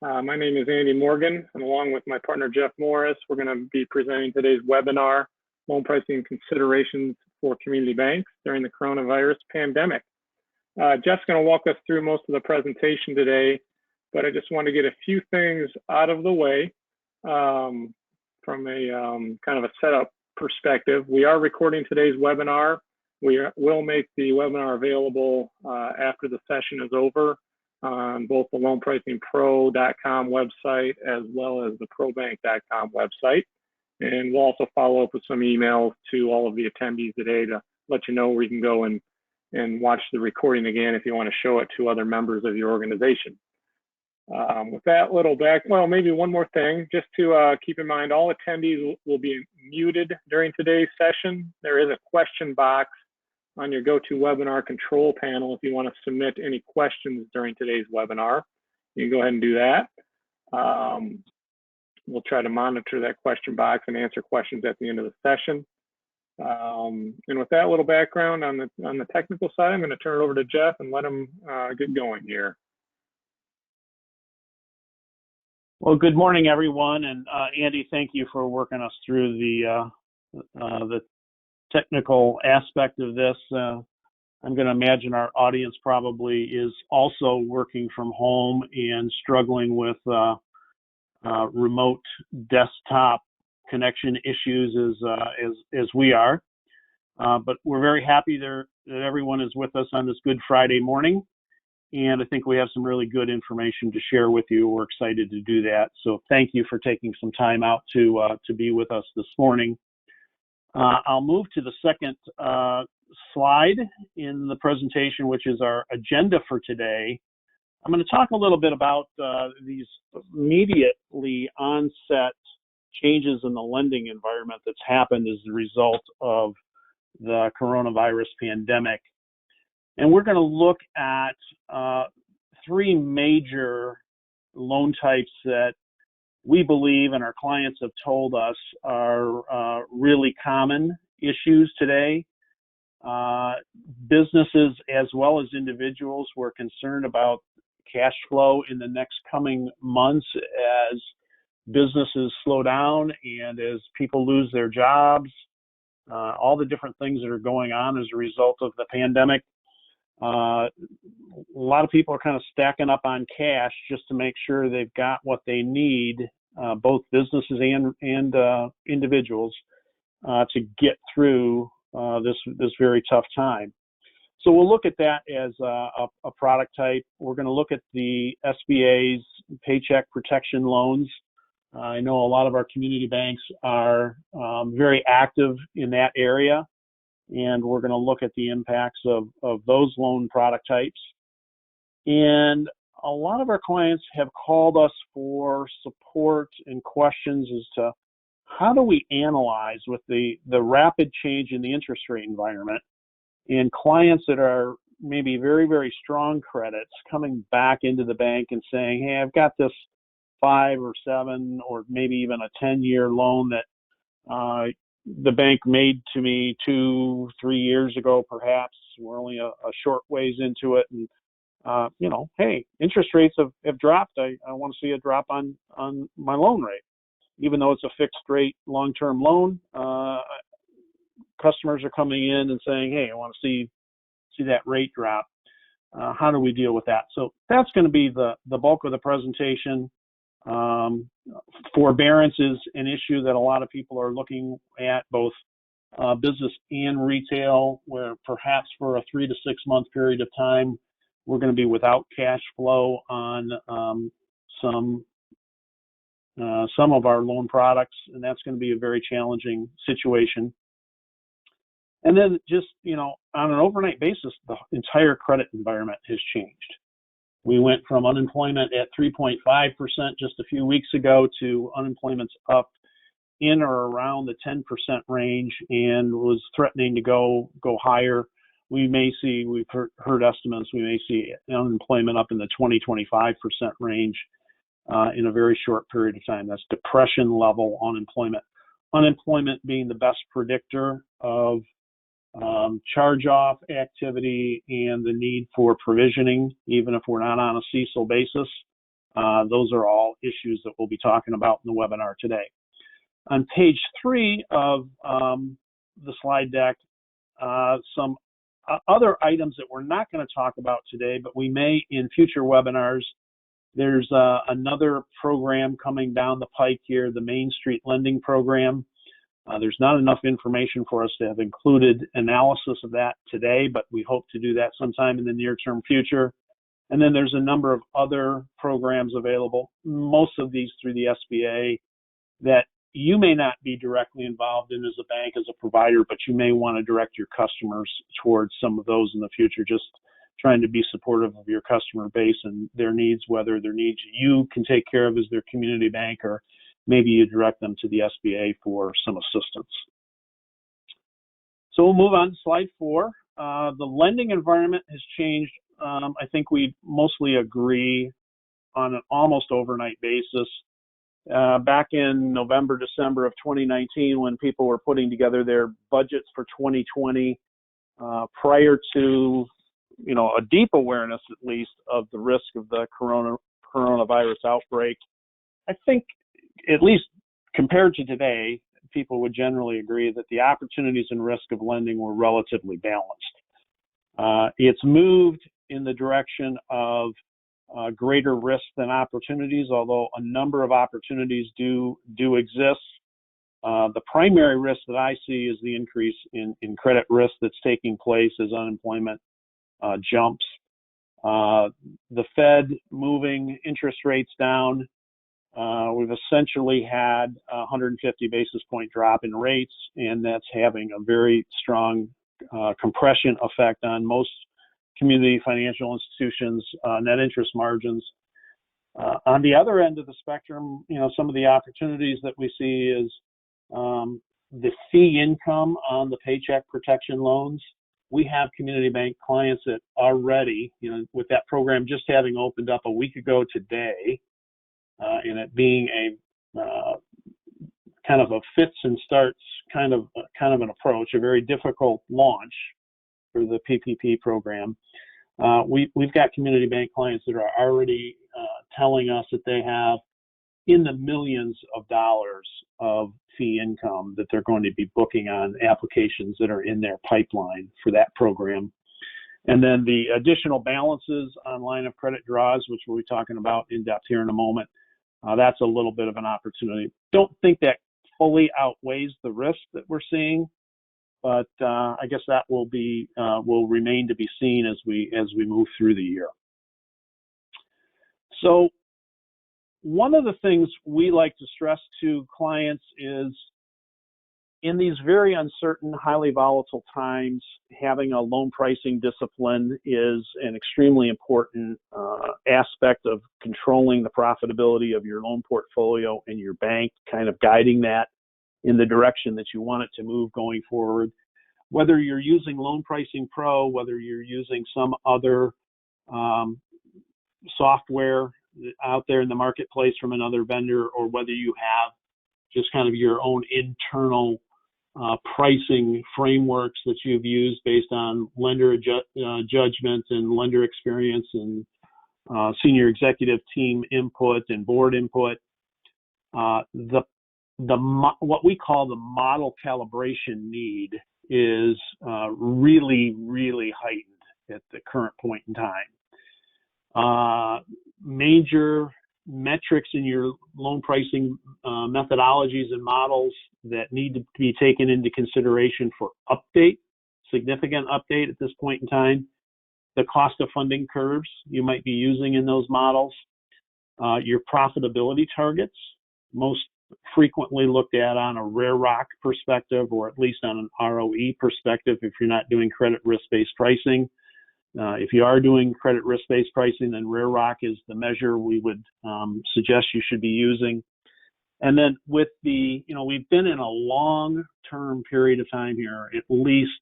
My name is Andy Morgan, and along with my partner Jeff Morris, we're going to be presenting today's webinar, Loan Pricing Considerations for Community Banks During the Coronavirus Pandemic. Jeff's going to walk us through most of the presentation today, but I just want to get a few things out of the way from a kind of a setup perspective. We are recording today's webinar. We will make the webinar available after the session is over on both the loanpricingpro.com website as well as the probank.com website. And we'll also follow up with some emails to all of the attendees today to let you know where you can go and watch the recording again if you want to show it to other members of your organization. With that little maybe one more thing, just to keep in mind, all attendees will be muted during today's session. There is a question box on your GoToWebinar control panel if you want to submit any questions during today's webinar. You can go ahead and do that. We'll try to monitor that question box and answer questions at the end of the session. And with that little background on the technical side, I'm going to turn it over to Jeff and let him get going here. Well, good morning, everyone, and Andy, thank you for working us through the technical aspect of this. I'm going to imagine our audience probably is also working from home and struggling with remote desktop connection issues as we are. But we're very happy that everyone is with us on this Good Friday morning. And I think we have some really good information to share with you. We're excited to do that. So thank you for taking some time out to be with us this morning. I'll move to the second slide in the presentation, which is our agenda for today. I'm going to talk a little bit about these immediately onset changes in the lending environment that's happened as a result of the coronavirus pandemic. And we're going to look at three major loan types that we believe and our clients have told us are really common issues today. Businesses as well as individuals were concerned about cash flow in the next coming months as businesses slow down and as people lose their jobs, all the different things that are going on as a result of the pandemic. A lot of people are kind of stacking up on cash just to make sure they've got what they need, both businesses and individuals, to get through this very tough time. So we'll look at that as a product type. We're going to look at the SBA's Paycheck Protection Loans. I know a lot of our community banks are very active in that area, and we're going to look at the impacts of those loan product types. And a lot of our clients have called us for support and questions as to how do we analyze with the rapid change in the interest rate environment and clients that are maybe very, very strong credits coming back into the bank and saying, hey, I've got this 5 or 7 or maybe even a 10-year loan that the bank made to me 2-3 years ago, perhaps. We're only a short ways into it. And, hey, interest rates have dropped. I want to see a drop on my loan rate. Even though it's a fixed rate long-term loan, customers are coming in and saying, hey, I want to see that rate drop. How do we deal with that? So that's going to be the bulk of the presentation. Forbearance is an issue that a lot of people are looking at, both business and retail, where perhaps for a 3 to 6 month period of time, we're going to be without cash flow on some of our loan products, and that's going to be a very challenging situation. And then just, on an overnight basis, the entire credit environment has changed. We went from unemployment at 3.5% just a few weeks ago to unemployment's up in or around the 10% range and was threatening to go higher. We've heard estimates, we may see unemployment up in the 20-25% range in a very short period of time. That's depression level unemployment. Unemployment being the best predictor of charge-off activity and the need for provisioning, even if we're not on a CECL basis. Those are all issues that we'll be talking about in the webinar today. On page 3 of the slide deck, some other items that we're not going to talk about today, but we may in future webinars. There's another program coming down the pike here, the Main Street Lending Program. There's not enough information for us to have included analysis of that today, but we hope to do that sometime in the near-term future. And then there's a number of other programs available, most of these through the SBA, that you may not be directly involved in as a bank, as a provider, but you may want to direct your customers towards some of those in the future, just trying to be supportive of your customer base and their needs, whether their needs you can take care of as their community bank, or maybe you direct them to the SBA for some assistance. So we'll move on to slide 4. The lending environment has changed. I think we mostly agree on an almost overnight basis. Back in November, December of 2019, when people were putting together their budgets for 2020, prior to a deep awareness, at least, of the risk of the coronavirus outbreak, I think, at least compared to today, people would generally agree that the opportunities and risk of lending were relatively balanced. It's moved in the direction of greater risk than opportunities, although a number of opportunities do exist. The primary risk that I see is the increase in credit risk that's taking place as unemployment jumps. The Fed moving interest rates down. We've essentially had a 150 basis point drop in rates, and that's having a very strong compression effect on most community financial institutions' net interest margins. On the other end of the spectrum, some of the opportunities that we see is the fee income on the Paycheck Protection loans. We have community bank clients that already, with that program just having opened up a week ago today, and it being a kind of a fits and starts kind of an approach, a very difficult launch for the PPP program. We've got community bank clients that are already telling us that they have in the millions of dollars of fee income that they're going to be booking on applications that are in their pipeline for that program. And then the additional balances on line of credit draws, which we'll be talking about in depth here in a moment, that's a little bit of an opportunity. Don't think that fully outweighs the risk that we're seeing, but I guess that will remain to be seen as we move through the year. So one of the things we like to stress to clients is, in these very uncertain, highly volatile times, having a loan pricing discipline is an extremely important aspect of controlling the profitability of your loan portfolio and your bank, kind of guiding that in the direction that you want it to move going forward. Whether you're using Loan Pricing Pro, whether you're using some other software out there in the marketplace from another vendor, or whether you have just kind of your own internal pricing frameworks that you've used based on lender judgment and lender experience and senior executive team input and board input, what we call the model calibration need is really, really heightened at the current point in time. Major metrics in your loan pricing methodologies and models that need to be taken into consideration for significant update at this point in time. The cost of funding curves you might be using in those models. Your profitability targets, most frequently looked at on a Rare Rock perspective, or at least on an ROE perspective if you're not doing credit risk-based pricing. If you are doing credit risk-based pricing, then Rare Rock is the measure we would suggest you should be using. And then with we've been in a long-term period of time here, at least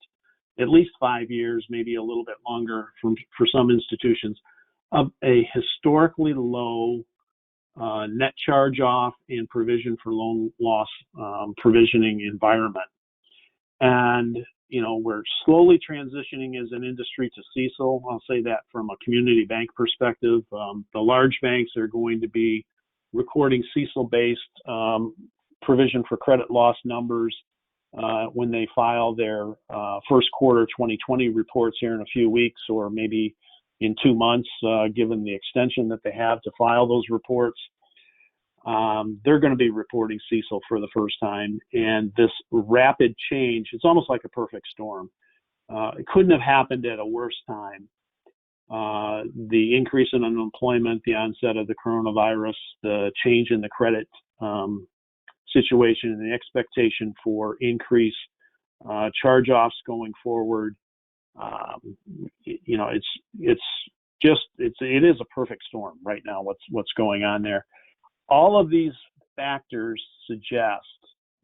5 years, maybe a little bit longer for some institutions, of a historically low net charge-off and provision for loan loss provisioning environment. And we're slowly transitioning as an industry to CECL. I'll say that from a community bank perspective. The large banks are going to be recording CECL-based provision for credit loss numbers when they file their first quarter 2020 reports here in a few weeks, or maybe in 2 months, given the extension that they have to file those reports. They're going to be reporting CECL for the first time, and this rapid change, it's almost like a perfect storm. It couldn't have happened at a worse time. The increase in unemployment, the onset of the coronavirus, the change in the credit situation, and the expectation for increased charge-offs going forward. It is a perfect storm right now. What's going on there? All of these factors suggest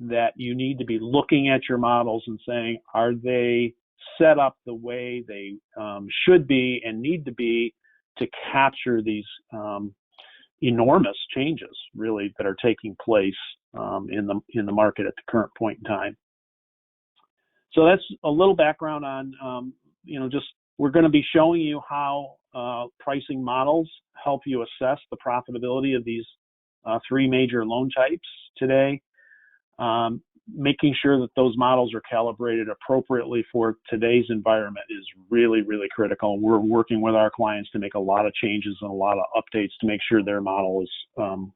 that you need to be looking at your models and saying, are they set up the way they should be and need to be to capture these enormous changes, really, that are taking place in the market at the current point in time. So that's a little background on, we're going to be showing you how pricing models help you assess the profitability of these 3 major loan types today. Making sure that those models are calibrated appropriately for today's environment is really, really critical. We're working with our clients to make a lot of changes and a lot of updates to make sure their model is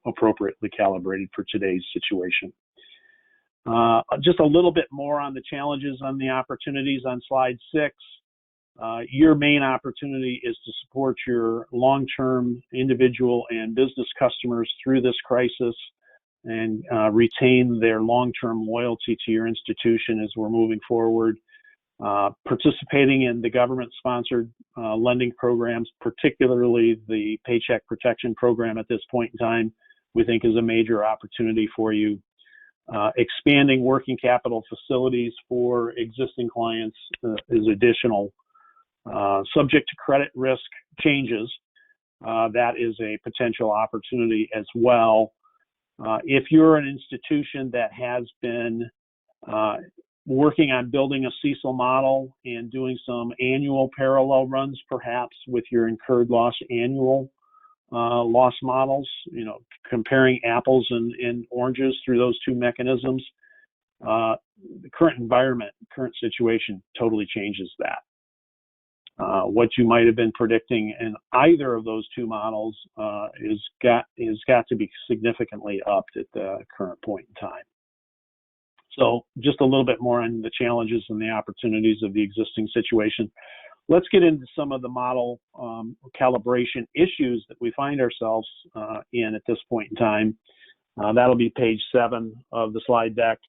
appropriately calibrated for today's situation. Just a little bit more on the challenges and the opportunities on slide 6. Your main opportunity is to support your long-term individual and business customers through this crisis and retain their long-term loyalty to your institution as we're moving forward. Participating in the government-sponsored lending programs, particularly the Paycheck Protection Program at this point in time, we think is a major opportunity for you. Expanding working capital facilities for existing clients is additional. Subject to credit risk changes, that is a potential opportunity as well. If you're an institution that has been working on building a CECL model and doing some annual parallel runs, perhaps with your incurred loss annual loss models, comparing apples and oranges through those 2 mechanisms, the current environment, current situation totally changes that. What you might have been predicting in either of those 2 models is got to be significantly upped at the current point in time. So just a little bit more on the challenges and the opportunities of the existing situation. Let's get into some of the model calibration issues that we find ourselves in at this point in time. That'll be page 7 of the slide deck.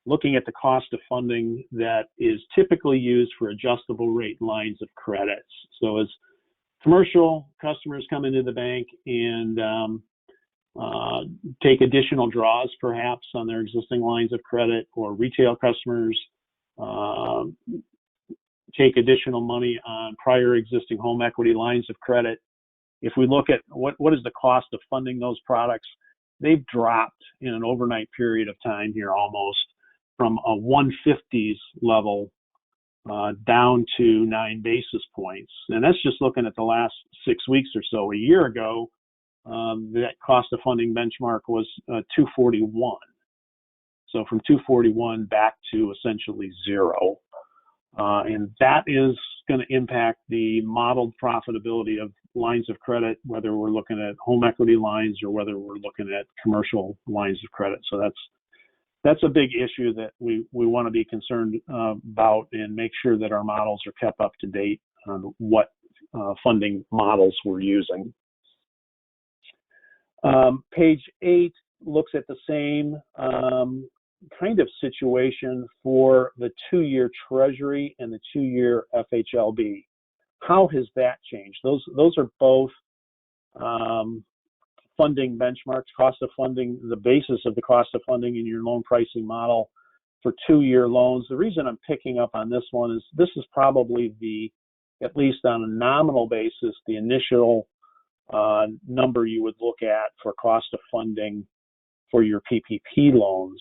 Looking at the cost of funding that is typically used for adjustable rate lines of credits. So as commercial customers come into the bank and take additional draws perhaps on their existing lines of credit, or retail customers take additional money on prior existing home equity lines of credit, if we look at what is the cost of funding those products, they've dropped in an overnight period of time here almost from a 150s level down to 9 basis points. And that's just looking at the last 6 weeks or so. A year ago, that cost of funding benchmark was 241. So from 241 back to essentially 0. And that is going to impact the modeled profitability of lines of credit, whether we're looking at home equity lines or whether we're looking at commercial lines of credit. So that's a big issue that we want to be concerned about and make sure that our models are kept up to date on what funding models we're using. Page 8 looks at the same kind of situation for the 2-year Treasury and the 2-year FHLB. How has that changed? Those are both funding benchmarks, cost of funding, the basis of the cost of funding in your loan pricing model for 2-year loans. The reason I'm picking up on this one is this is probably at least on a nominal basis, the initial number you would look at for cost of funding for your PPP loans.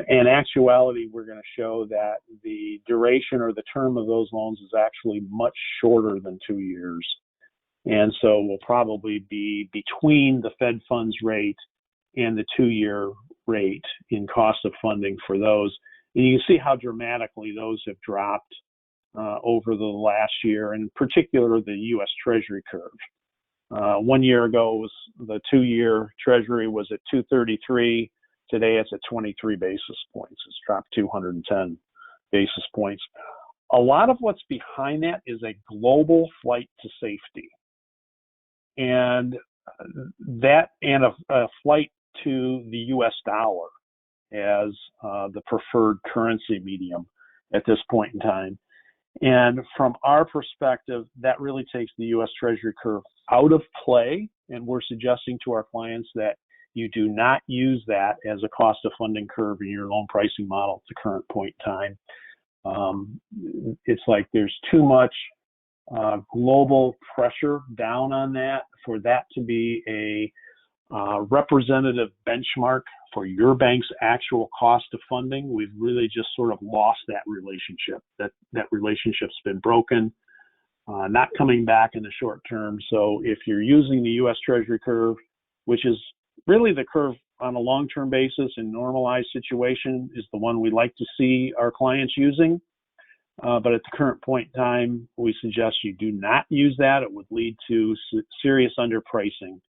In actuality, we're going to show that the duration or the term of those loans is actually much shorter than 2 years. And so we'll probably be between the Fed funds rate and the 2-year rate in cost of funding for those. And you can see how dramatically those have dropped over the last year, and in particular the U.S. Treasury curve. 1 year ago, the 2-year Treasury was at 233. Today, it's at 23 basis points. It's dropped 210 basis points. A lot of what's behind that is a global flight to safety, and a flight to the U.S. dollar as the preferred currency medium at this point in time. And from our perspective, that really takes the U.S. Treasury curve out of play, and we're suggesting to our clients that you do not use that as a cost of funding curve in your loan pricing model at the current point in time. It's like there's too much global pressure down on that for that to be a representative benchmark for your bank's actual cost of funding. We've really just sort of lost that relationship. That relationship's been broken, not coming back in the short term. So if you're using the U.S. Treasury curve, which is really the curve on a long-term basis in normalized situation, is the one we like to see our clients using. But at the current point in time, we suggest you do not use that. It would lead to serious underpricing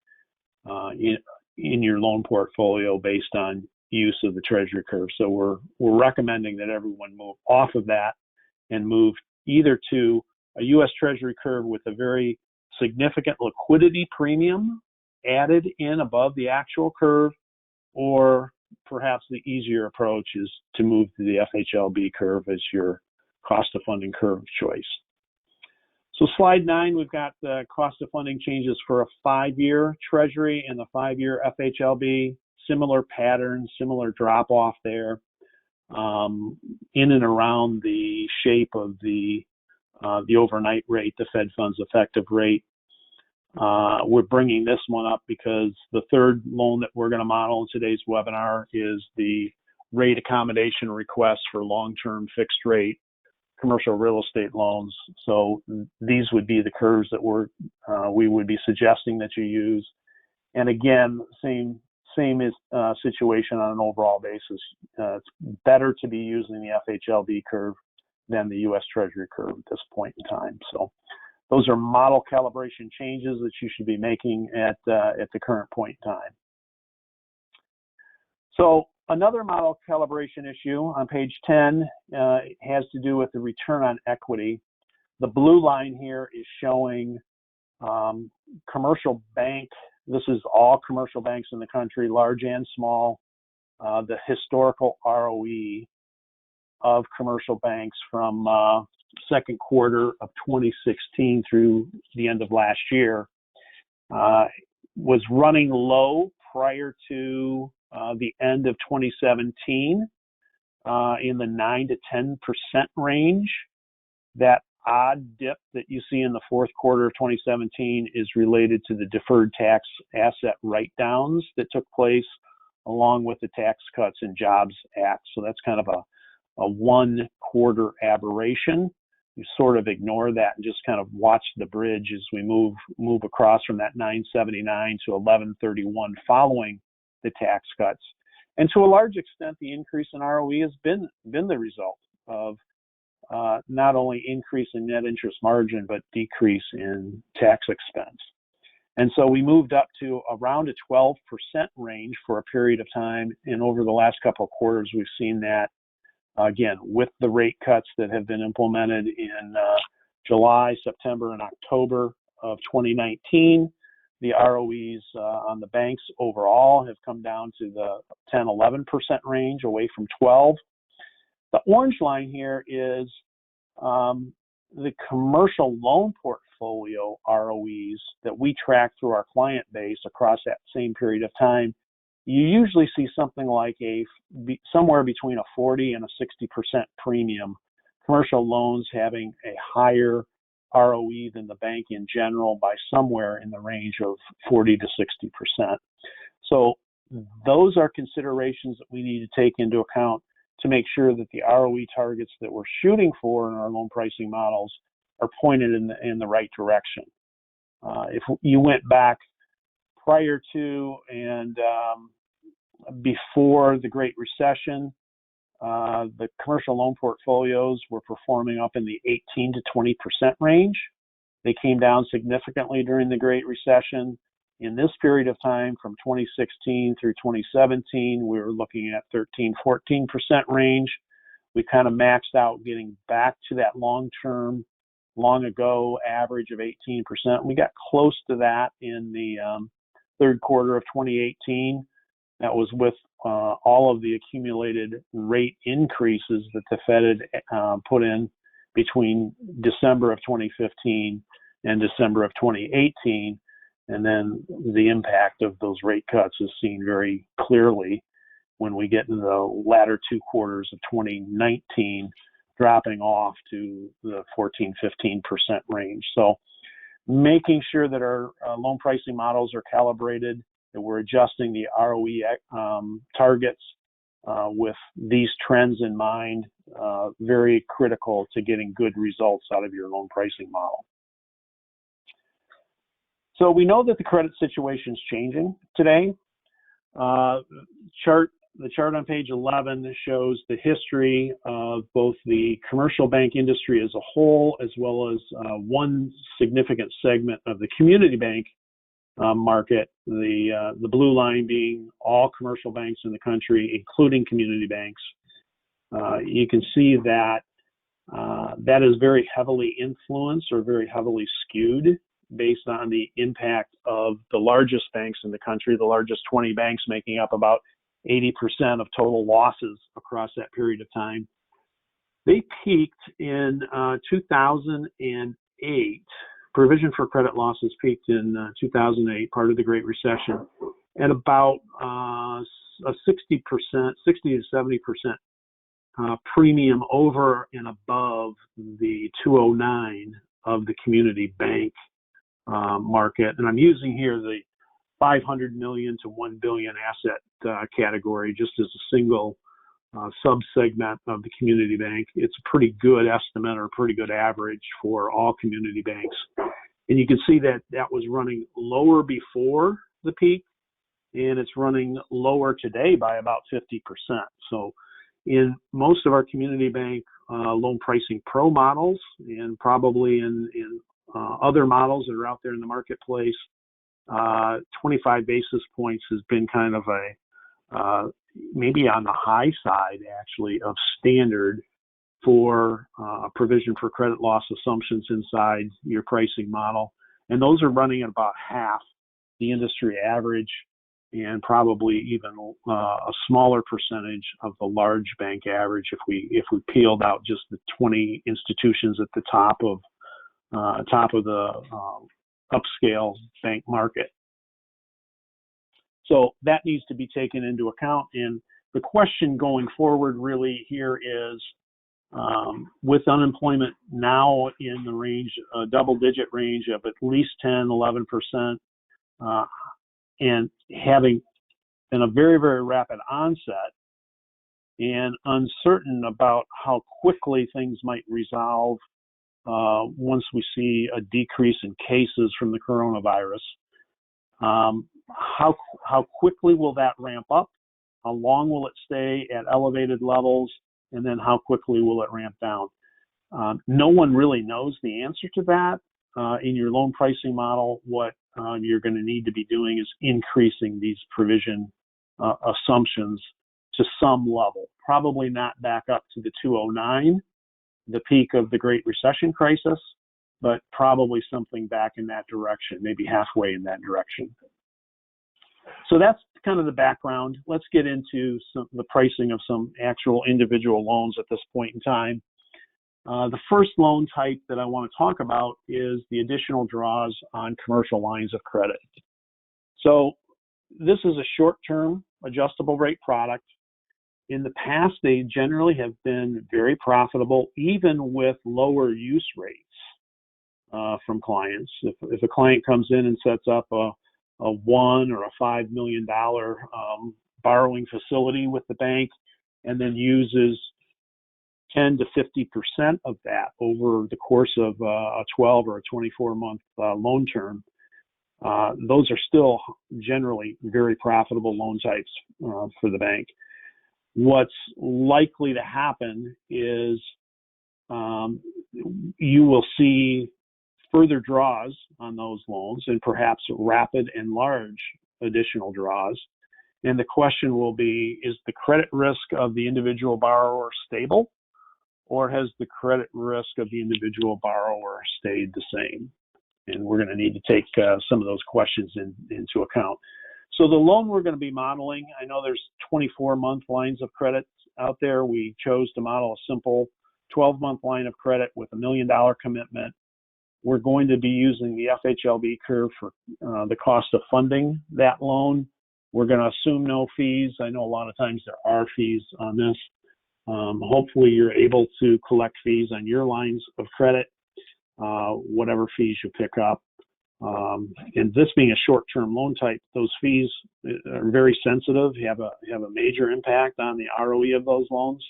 in your loan portfolio based on use of the Treasury curve. So we're recommending that everyone move off of that and move either to a U.S. Treasury curve with a very significant liquidity premium added in above the actual curve, or perhaps the easier approach is to move to the FHLB curve as your cost of funding curve of choice. So slide 9, we've got the cost of funding changes for a 5-year Treasury and the 5-year FHLB. Similar pattern, similar drop off there, in and around the shape of the overnight rate, the Fed funds effective rate. We're bringing this one up because the third loan that we're going to model in today's webinar is the rate accommodation request for long-term fixed rate commercial real estate loans. So these would be the curves that we would be suggesting that you use. And again, same situation on an overall basis. It's better to be using the FHLB curve than the U.S. Treasury curve at this point in time. So those are model calibration changes that you should be making at the current point in time. So another model calibration issue on page 10 has to do with the return on equity. The blue line here is showing commercial bank. This is all commercial banks in the country, large and small, the historical ROE of commercial banks from second quarter of 2016 through the end of last year. Was running low prior to the end of 2017 in the 9 to 10% range. That odd dip that you see in the fourth quarter of 2017 is related to the deferred tax asset write-downs that took place along with the Tax Cuts and Jobs Act. So that's kind of a one-quarter aberration. You sort of ignore that and just kind of watch the bridge as we move across from that 979 to 1131 following the tax cuts. And to a large extent, the increase in ROE has been the result of not only increase in net interest margin, but decrease in tax expense. And so we moved up to around a 12% range for a period of time. And over the last couple of quarters, we've seen that, again, with the rate cuts that have been implemented in July, September, and October of 2019. The ROEs on the banks overall have come down to the 10, 11% range, away from 12. The orange line here is the commercial loan portfolio ROEs that we track through our client base across that same period of time. You usually see something like somewhere between a 40 and a 60% premium. Commercial loans having a higher ROE than the bank in general by somewhere in the range of 40 to 60%. So those are considerations that we need to take into account to make sure that the ROE targets that we're shooting for in our loan pricing models are pointed in the right direction. If you went back prior to and before the Great Recession, the commercial loan portfolios were performing up in the 18 to 20% range. They came down significantly during the Great Recession. In this period of time, from 2016 through 2017, we were looking at 13, 14% range. We kind of maxed out getting back to that long-term, long ago average of 18%. We got close to that in the third quarter of 2018. That was with all of the accumulated rate increases that the Fed had put in between December of 2015 and December of 2018. And then the impact of those rate cuts is seen very clearly when we get into the latter two quarters of 2019, dropping off to the 14, 15% range. So making sure that our loan pricing models are calibrated, that we're adjusting the ROE targets with these trends in mind, very critical to getting good results out of your loan pricing model. So we know that the credit situation is changing today. The chart on page 11 shows the history of both the commercial bank industry as a whole, as well as one significant segment of the community bank market, the blue line being all commercial banks in the country, including community banks. You can see that that is very heavily influenced or very heavily skewed based on the impact of the largest banks in the country, the largest 20 banks making up about 80% of total losses across that period of time. They peaked in 2008. Provision for credit losses peaked in 2008, part of the Great Recession, at about a 60%, 60 to 70% premium over and above the 209 of the community bank market. And I'm using here the 500 million to 1 billion asset category just as a single sub-segment of the community bank. It's a pretty good estimate or pretty good average for all community banks. And you can see that that was running lower before the peak, and it's running lower today by about 50%. So in most of our community bank loan pricing pro models, and probably in other models that are out there in the marketplace, 25 basis points has been kind of a maybe on the high side actually of standard for provision for credit loss assumptions inside your pricing model. And those are running at about half the industry average, and probably even a smaller percentage of the large bank average if we peeled out just the 20 institutions at the top of the upscale bank market. So that needs to be taken into account. And the question going forward really here is, with unemployment now in the range, double-digit range of at least 10, 11%, and having been a very, very rapid onset, and uncertain about how quickly things might resolve once we see a decrease in cases from the coronavirus. How quickly will that ramp up? How long will it stay at elevated levels? And then how quickly will it ramp down? No one really knows the answer to that. In your loan pricing model, what you're going to need to be doing is increasing these provision assumptions to some level. Probably not back up to the 209, the peak of the Great Recession crisis, but probably something back in that direction, maybe halfway in that direction. So that's kind of the background. Let's get into the pricing of some actual individual loans at this point in time. The first loan type that I want to talk about is the additional draws on commercial lines of credit. So this is a short-term adjustable rate product. In the past, they generally have been very profitable, even with lower use rates from clients. If a client comes in and sets up a a $1 or a $5 million borrowing facility with the bank, and then uses 10 to 50% of that over the course of a 12 or a 24-month loan term, those are still generally very profitable loan types for the bank. What's likely to happen is you will see further draws on those loans and perhaps rapid and large additional draws. And the question will be, is the credit risk of the individual borrower stable, or has the credit risk of the individual borrower stayed the same? And we're going to need to take some of those questions into account. So the loan we're going to be modeling, I know there's 24-month lines of credit out there. We chose to model a simple 12-month line of credit with $1 million commitment. We're going to be using the FHLB curve for the cost of funding that loan. We're going to assume no fees. I know a lot of times there are fees on this. Hopefully you're able to collect fees on your lines of credit, whatever fees you pick up. And this being a short-term loan type, those fees are very sensitive, have a major impact on the ROE of those loans.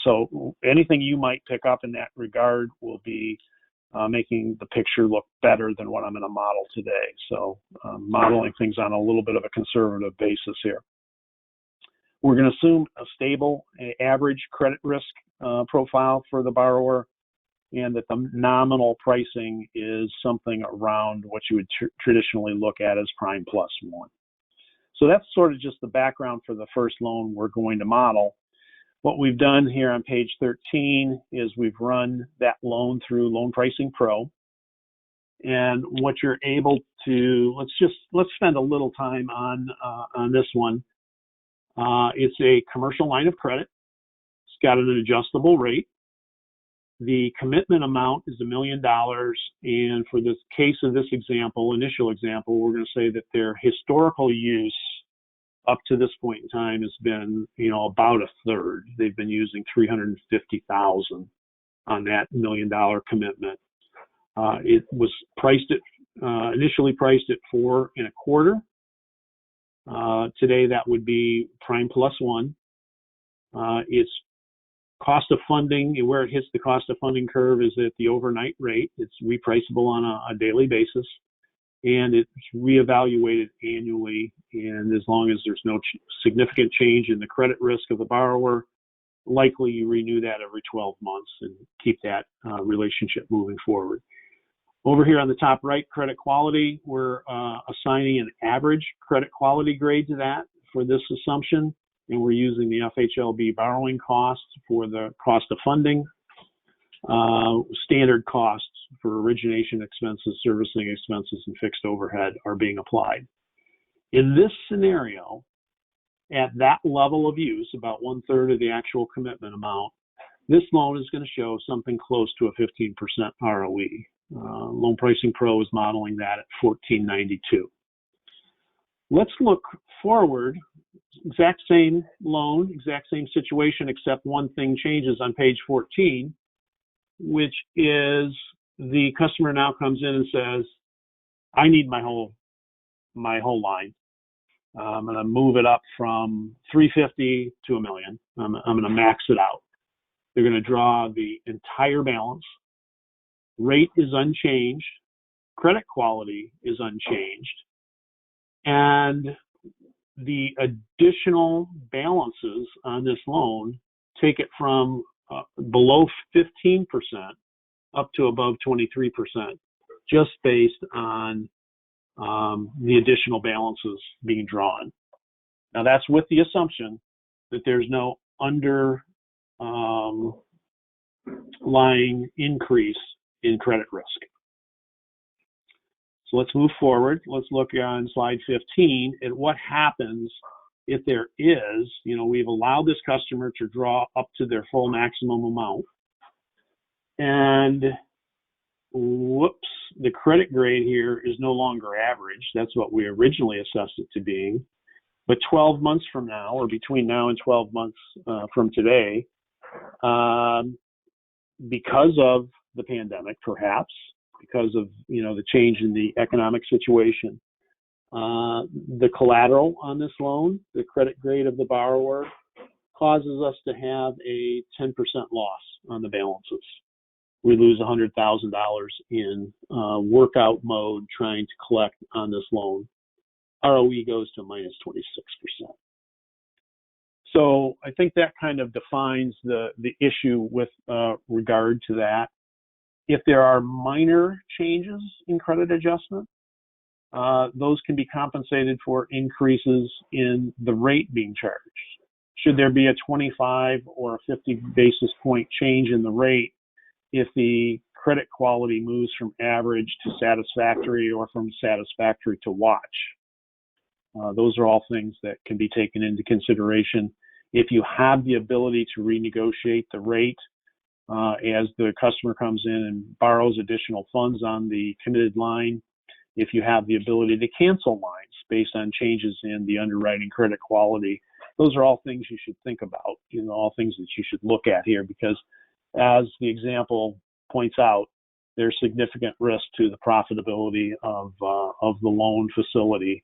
So anything you might pick up in that regard will be making the picture look better than what I'm going to model today. So modeling things on a little bit of a conservative basis here. We're going to assume a stable average credit risk profile for the borrower, and that the nominal pricing is something around what you would traditionally look at as prime plus 1. So that's sort of just the background for the first loan we're going to model. What we've done here on page 13 is we've run that loan through Loan Pricing Pro. And what you're able to, let's spend a little time on this one. It's a commercial line of credit. It's got an adjustable rate. The commitment amount is $1 million. And for the case of this initial example, we're going to say that their historical use up to this point in time has been, about a third. They've been using $350,000 on that $1 million commitment. It was initially priced at 4.25. Today that would be prime plus 1. Its cost of funding, where it hits the cost of funding curve, is at the overnight rate. It's repriceable on a daily basis, and it's reevaluated annually. And as long as there's no significant change in the credit risk of the borrower, likely you renew that every 12 months and keep that relationship moving forward. Over here on the top right, credit quality, we're assigning an average credit quality grade to that for this assumption, and we're using the FHLB borrowing costs for the cost of funding. Standard costs for origination expenses, servicing expenses, and fixed overhead are being applied. In this scenario, at that level of use, about 1/3 of the actual commitment amount, this loan is going to show something close to a 15% ROE. Loan Pricing Pro is modeling that at 14.92. Let's look forward. Exact same loan, exact same situation, except one thing changes on page 14, which is the customer now comes in and says, I need my whole line. I'm going to move it up from $350,000 to $1 million. I'm going to max it out. They're going to draw the entire balance. Rate is unchanged. Credit quality is unchanged. And the additional balances on this loan take it from below 15% up to above 23%, just based on the additional balances being drawn. Now that's with the assumption that there's no underlying increase in credit risk. So let's move forward. Let's look on slide 15 at what happens if there is, we've allowed this customer to draw up to their full maximum amount. And whoops, the credit grade here is no longer average. That's what we originally assessed it to being. But 12 months from now, or between now and 12 months from today, because of the pandemic, perhaps, because of, the change in the economic situation. The collateral on this loan, the credit grade of the borrower, causes us to have a 10% loss on the balances. We lose $100,000 in workout mode trying to collect on this loan. ROE goes to minus 26%. So I think that kind of defines the issue with regard to that. If there are minor changes in credit adjustment, those can be compensated for increases in the rate being charged. Should there be a 25 or a 50 basis point change in the rate, if the credit quality moves from average to satisfactory or from satisfactory to watch? Those are all things that can be taken into consideration. If you have the ability to renegotiate the rate as the customer comes in and borrows additional funds on the committed line, if you have the ability to cancel lines based on changes in the underwriting credit quality, those are all things you should think about, all things that you should look at here, because as the example points out, there's significant risk to the profitability of the loan facility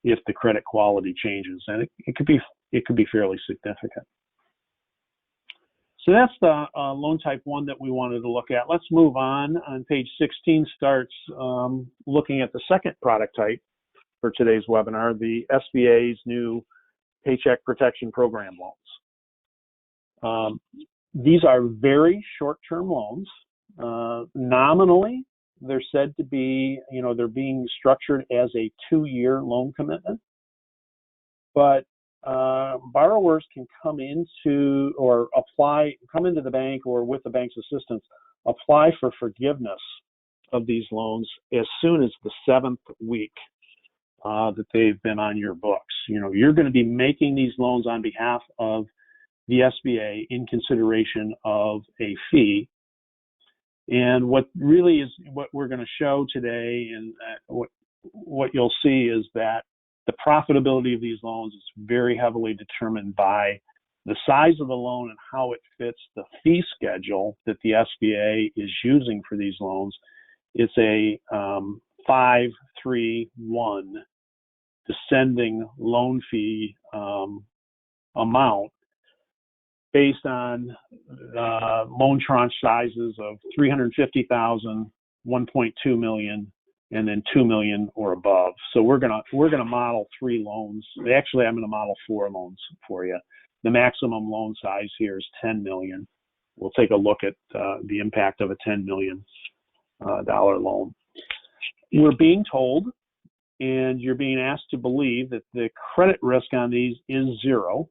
if the credit quality changes, and it could be fairly significant. So that's the loan type 1 that we wanted to look at. Let's move on. On page 16 starts looking at the second product type for today's webinar, the SBA's new Paycheck Protection Program loans. These are very short-term loans. Nominally, they're said to be, they're being structured as a 2-year loan commitment, but borrowers can come into the bank or with the bank's assistance, apply for forgiveness of these loans as soon as the 7th week that they've been on your books. You're going to be making these loans on behalf of the SBA in consideration of a fee. And what we're going to show today, and what you'll see, is that the profitability of these loans is very heavily determined by the size of the loan and how it fits the fee schedule that the SBA is using for these loans. It's a 5-3-1 descending loan fee amount based on loan tranche sizes of $350,000, $1.2 million, and then $2 million or above. So we're gonna model 3 loans. Actually, I'm gonna model 4 loans for you. The maximum loan size here is $10 million. We'll take a look at the impact of a $10 million loan. We're being told, and you're being asked to believe, that the credit risk on these is 0.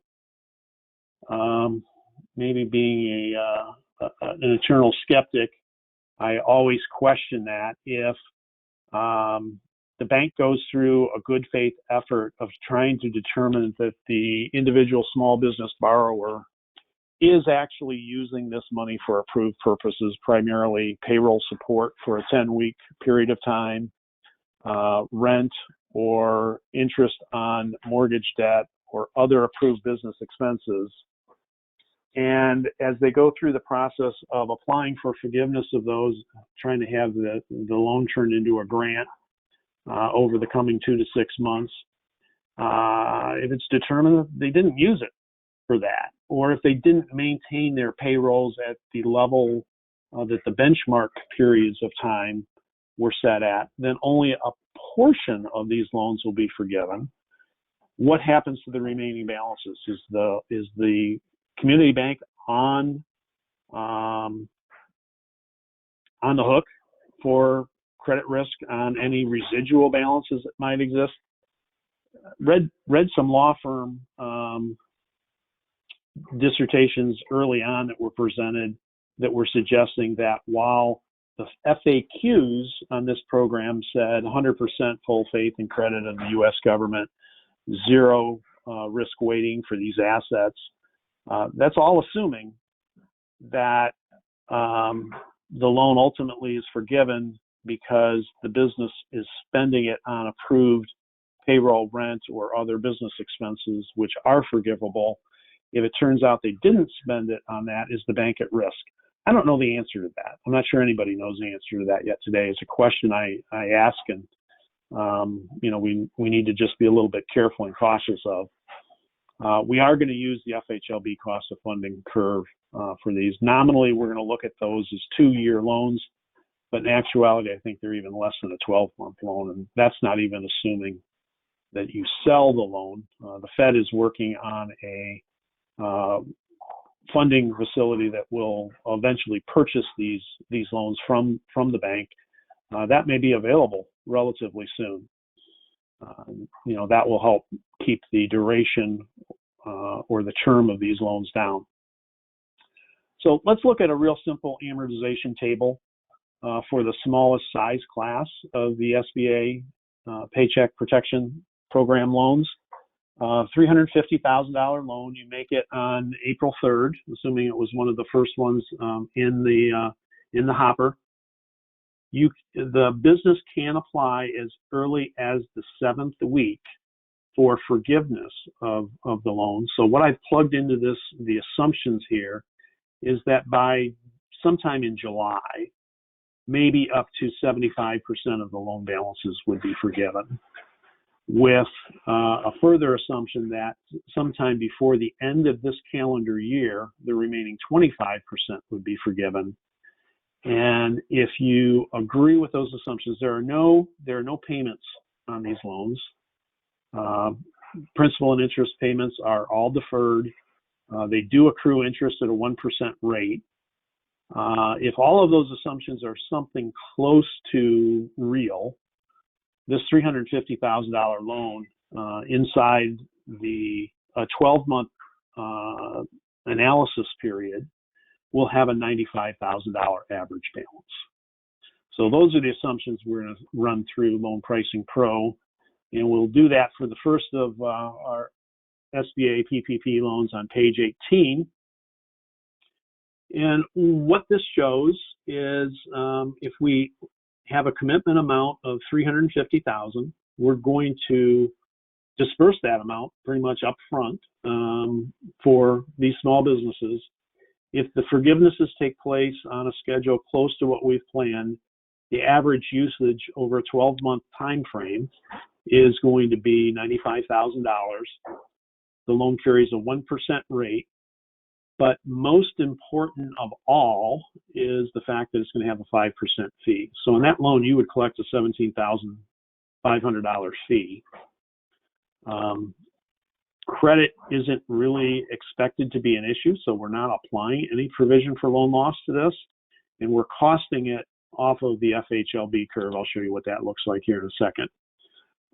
Maybe being an eternal skeptic, I always question that if the bank goes through a good faith effort of trying to determine that the individual small business borrower is actually using this money for approved purposes, primarily payroll support for a 10-week period of time, rent or interest on mortgage debt or other approved business expenses. And as they go through the process of applying for forgiveness of those, trying to have the loan turned into a grant over the coming 2 to 6 months, if it's determined that they didn't use it for that, or if they didn't maintain their payrolls at the level that the benchmark periods of time were set at, then only a portion of these loans will be forgiven. What happens to the remaining balances? Is the community bank on the hook for credit risk on any residual balances that might exist? Read some law firm dissertations early on that were presented that were suggesting that while the FAQs on this program said 100% full faith and credit of the U.S. government, 0 risk weighting for these assets, that's all assuming that the loan ultimately is forgiven because the business is spending it on approved payroll, rent, or other business expenses, which are forgivable. If it turns out they didn't spend it on that, is the bank at risk? I don't know the answer to that. I'm not sure anybody knows the answer to that yet today. It's a question I ask, and we need to just be a little bit careful and cautious of. We are going to use the FHLB cost of funding curve for these. Nominally, we're going to look at those as 2-year loans, but in actuality, I think they're even less than a 12-month loan, and that's not even assuming that you sell the loan. The Fed is working on a funding facility that will eventually purchase these loans from the bank. That may be available relatively soon. That will help keep the duration or the term of these loans down. So let's look at a real simple amortization table for the smallest size class of the SBA Paycheck Protection Program loans. $350,000 loan, you make it on April 3rd, assuming it was one of the first ones in the hopper. The business can apply as early as the 7th week for forgiveness of the loan. So what I've plugged into the assumptions here is that by sometime in July, maybe up to 75% of the loan balances would be forgiven, with a further assumption that sometime before the end of this calendar year, the remaining 25% would be forgiven. And if you agree with those assumptions, there are no payments on these loans. Principal and interest payments are all deferred. They do accrue interest at a 1% rate. If all of those assumptions are something close to real, this $350,000 loan inside the 12-month analysis period will have a $95,000 average balance. So those are the assumptions we're going to run through Loan Pricing Pro, and we'll do that for the first of our SBA PPP loans on page 18. And what this shows is if we have a commitment amount of $350,000, we're going to disperse that amount pretty much up front for these small businesses. If the forgivenesses take place on a schedule close to what we've planned, the average usage over a 12-month time frame is going to be $95,000. The loan carries a 1% rate, but most important of all is the fact that it's going to have a 5% fee. So in that loan, you would collect a $17,500 fee. Credit isn't really expected to be an issue, so we're not applying any provision for loan loss to this, and we're costing it off of the FHLB curve. I'll show you what that looks like here in a second.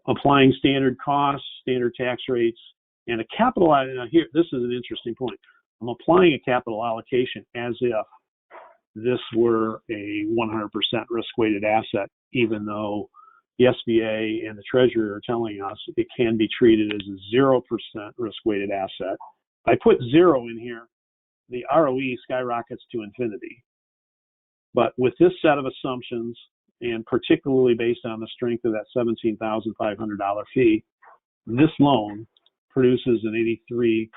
Applying standard costs, standard tax rates, and a capital. Now here, this is an interesting point. I'm applying a capital allocation as if this were a 100% risk-weighted asset, even though the SBA and the Treasurer are telling us it can be treated as a 0% risk-weighted asset. If I put 0 in here, the ROE skyrockets to infinity. But with this set of assumptions, and particularly based on the strength of that $17,500 fee, this loan produces an 83%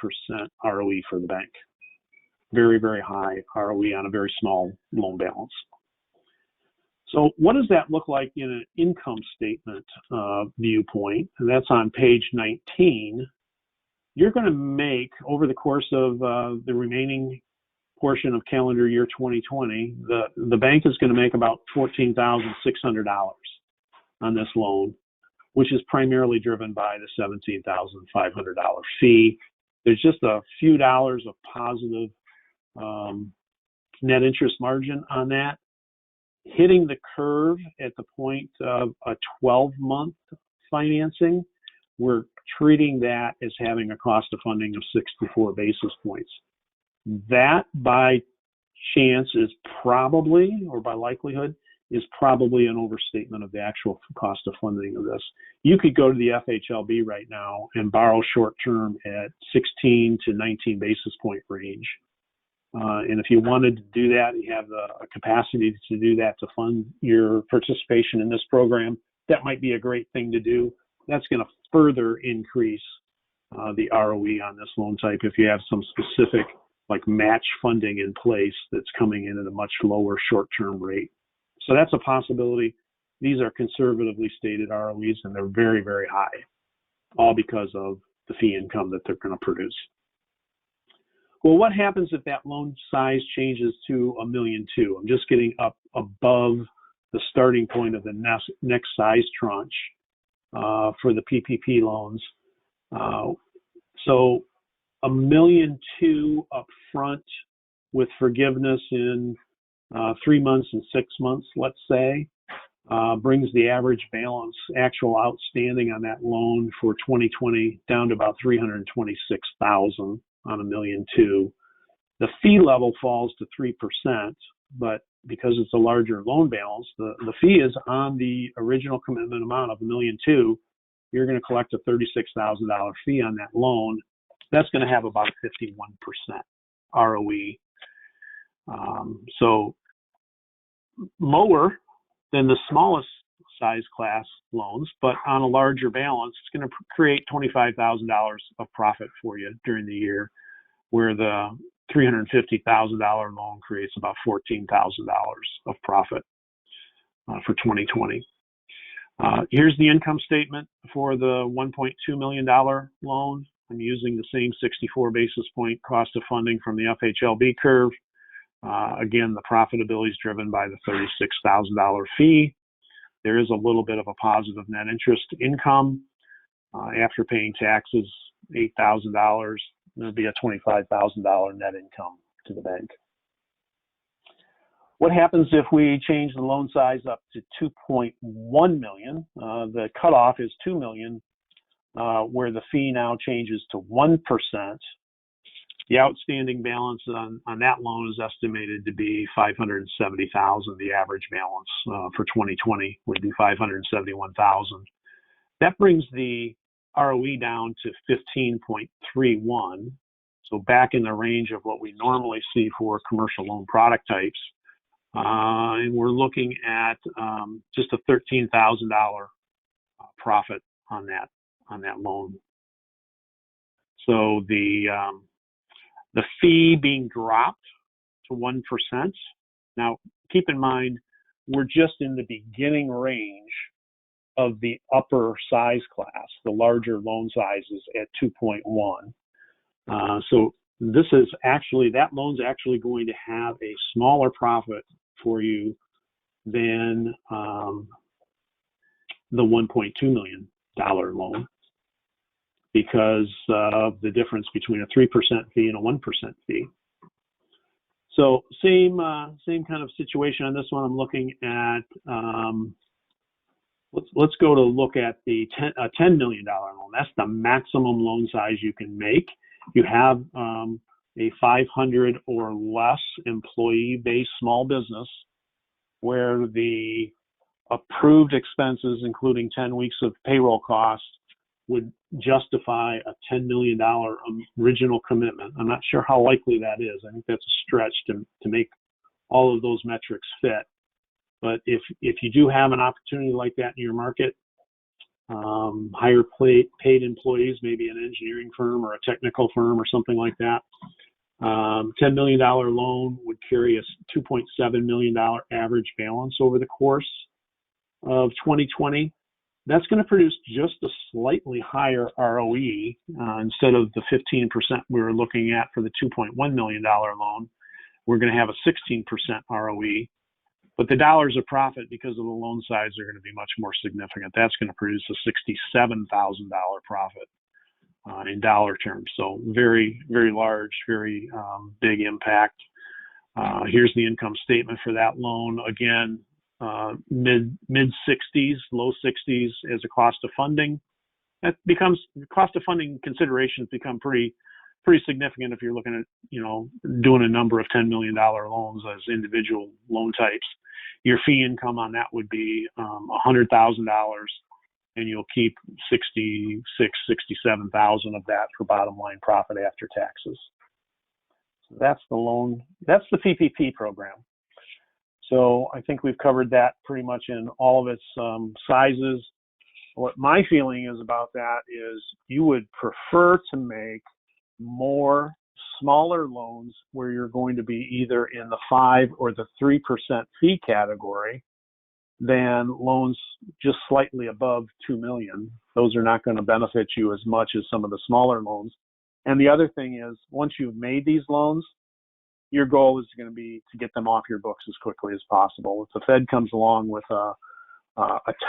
ROE for the bank. Very, very high ROE on a very small loan balance. So what does that look like in an income statement viewpoint? And that's on page 19. You're going to make, over the course of the remaining portion of calendar year 2020, the bank is going to make about $14,600 on this loan, which is primarily driven by the $17,500 fee. There's just a few dollars of positive net interest margin on that. Hitting the curve at the point of a 12-month financing, we're treating that as having a cost of funding of 64 basis points. That by chance is probably, or by likelihood, is probably an overstatement of the actual cost of funding of this. You could go to the FHLB right now and borrow short-term at 16 to 19 basis point range. And if you wanted to do that, you have the capacity to do that to fund your participation in this program, that might be a great thing to do. That's going to further increase the ROE on this loan type if you have some specific like match funding in place that's coming in at a much lower short-term rate. So that's a possibility. These are conservatively stated ROEs, and they're very, very high, all because of the fee income that they're going to produce. Well, what happens if that loan size changes to $1.2 million? I'm just getting up above the starting point of the next size tranche for the PPP loans. So $1.2 million up front with forgiveness in 3 months and 6 months, let's say, brings the average balance actual outstanding on that loan for 2020 down to about $326,000 on $1.2 million. The fee level falls to 3%, but because it's a larger loan balance, the fee is on the original commitment amount of $1.2 million. You're going to collect a $36,000 fee on that loan. That's going to have about a 51% ROE. So lower than the smallest size class loans, but on a larger balance, it's going to create $25,000 of profit for you during the year, where the $350,000 loan creates about $14,000 of profit for 2020. Here's the income statement for the $1.2 million loan. I'm using the same 64 basis point cost of funding from the FHLB curve. Again, the profitability is driven by the $36,000 fee. There is a little bit of a positive net interest income. After paying taxes, $8,000, there'll be a $25,000 net income to the bank. What happens if we change the loan size up to $2.1 million? The cutoff is $2 million, where the fee now changes to 1%. The outstanding balance on that loan is estimated to be $570,000. The average balance for 2020 would be $571,000. That brings the ROE down to 15.31. So back in the range of what we normally see for commercial loan product types. And we're looking at just a $13,000 profit on that loan. So the fee being dropped to 1%. Now, keep in mind, we're just in the beginning range of the upper size class, the larger loan sizes at 2.1. So this is actually, that loan's actually going to have a smaller profit for you than the $1.2 million loan, because of the difference between a 3% fee and a 1% fee. So same kind of situation on this one. I'm looking at, let's go to look at the $10 million loan. That's the maximum loan size you can make. You have a 500 or less employee-based small business where the approved expenses, including 10 weeks of payroll costs, would justify a $10 million original commitment. I'm not sure how likely that is. I think that's a stretch to make all of those metrics fit. But if you do have an opportunity like that in your market, higher paid employees, maybe an engineering firm or a technical firm or something like that, $10 million loan would carry a $2.7 million average balance over the course of 2020. That's going to produce just a slightly higher ROE instead of the 15% we were looking at for the $2.1 million loan. We're going to have a 16% ROE, but the dollars of profit because of the loan size are going to be much more significant. That's going to produce a $67,000 profit in dollar terms. So very, very large, very big impact. Here's the income statement for that loan. Again, mid 60s, low 60s as a cost of funding. That becomes, the cost of funding considerations become pretty significant if you're looking at, doing a number of $10 million loans as individual loan types. Your fee income on that would be $100,000, and you'll keep $66,000, $67,000 of that for bottom line profit after taxes. So that's the loan. That's the PPP program. So I think we've covered that pretty much in all of its sizes. What my feeling is about that is you would prefer to make more smaller loans where you're going to be either in the 5 or the 3% fee category, then loans just slightly above 2 million. Those are not going to benefit you as much as some of the smaller loans. And the other thing is, once you've made these loans, your goal is going to be to get them off your books as quickly as possible. If the Fed comes along with a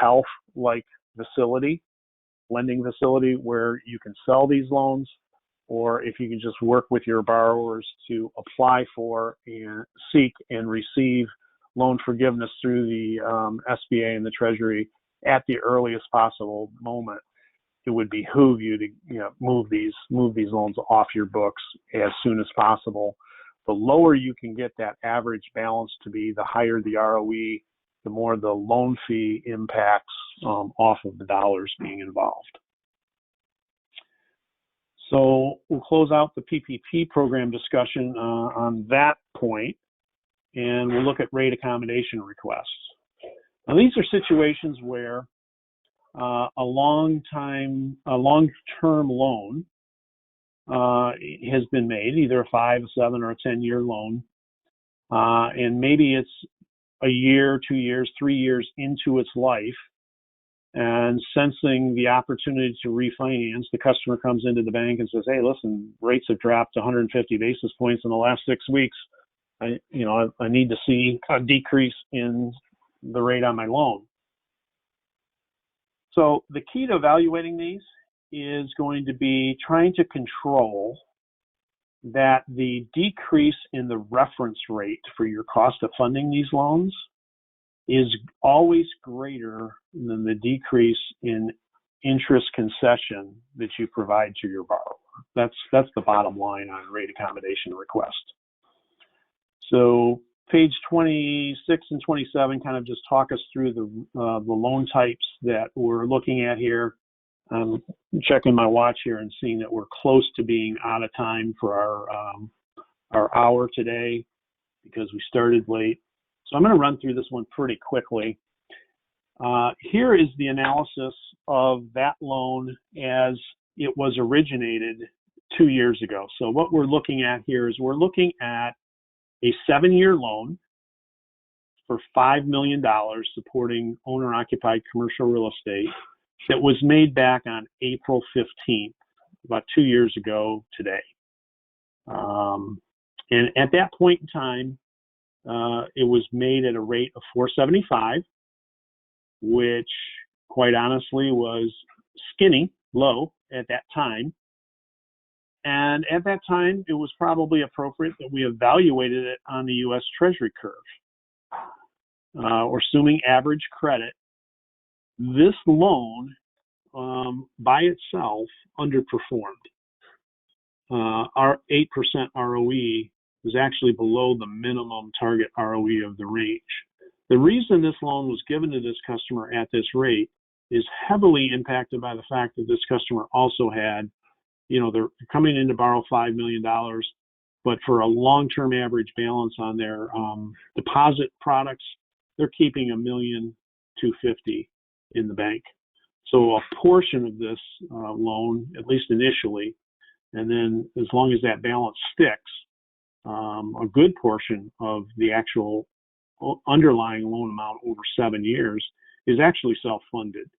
TALF-like facility, lending facility where you can sell these loans, or if you can just work with your borrowers to apply for and seek and receive loan forgiveness through the SBA and the Treasury at the earliest possible moment, it would behoove you to move these loans off your books as soon as possible. The lower you can get that average balance to be, the higher the ROE, the more the loan fee impacts off of the dollars being involved. So we'll close out the PPP program discussion on that point, and we'll look at rate accommodation requests. Now, these are situations where a long-term loan has been made, either a 5, a 7, or a 10-year loan, and maybe it's a year, 2 years, 3 years into its life, and sensing the opportunity to refinance, the customer comes into the bank and says, "Hey, listen, rates have dropped 150 basis points in the last 6 weeks. I need to see a decrease in the rate on my loan." So the key to evaluating these is going to be trying to control that the decrease in the reference rate for your cost of funding these loans is always greater than the decrease in interest concession that you provide to your borrower. That's the bottom line on rate accommodation request. So page 26 and 27 kind of just talk us through the loan types that we're looking at here. I'm checking my watch here and seeing that we're close to being out of time for our hour today because we started late. So I'm going to run through this one pretty quickly. Here is the analysis of that loan as it was originated 2 years ago. So what we're looking at here is we're looking at a 7-year loan for $5 million supporting owner-occupied commercial real estate that was made back on April 15th, about 2 years ago today. And at that point in time, it was made at a rate of 4.75, which quite honestly was skinny, low at that time. And at that time, it was probably appropriate that we evaluated it on the U.S. Treasury curve. Or assuming average credit, this loan by itself underperformed. Our 8% ROE was actually below the minimum target ROE of the range. The reason this loan was given to this customer at this rate is heavily impacted by the fact that this customer also had, they're coming in to borrow $5 million, but for a long-term average balance on their deposit products, they're keeping $1,250,000 in the bank. So a portion of this loan, at least initially, and then as long as that balance sticks, a good portion of the actual underlying loan amount over 7 years is actually self-funded.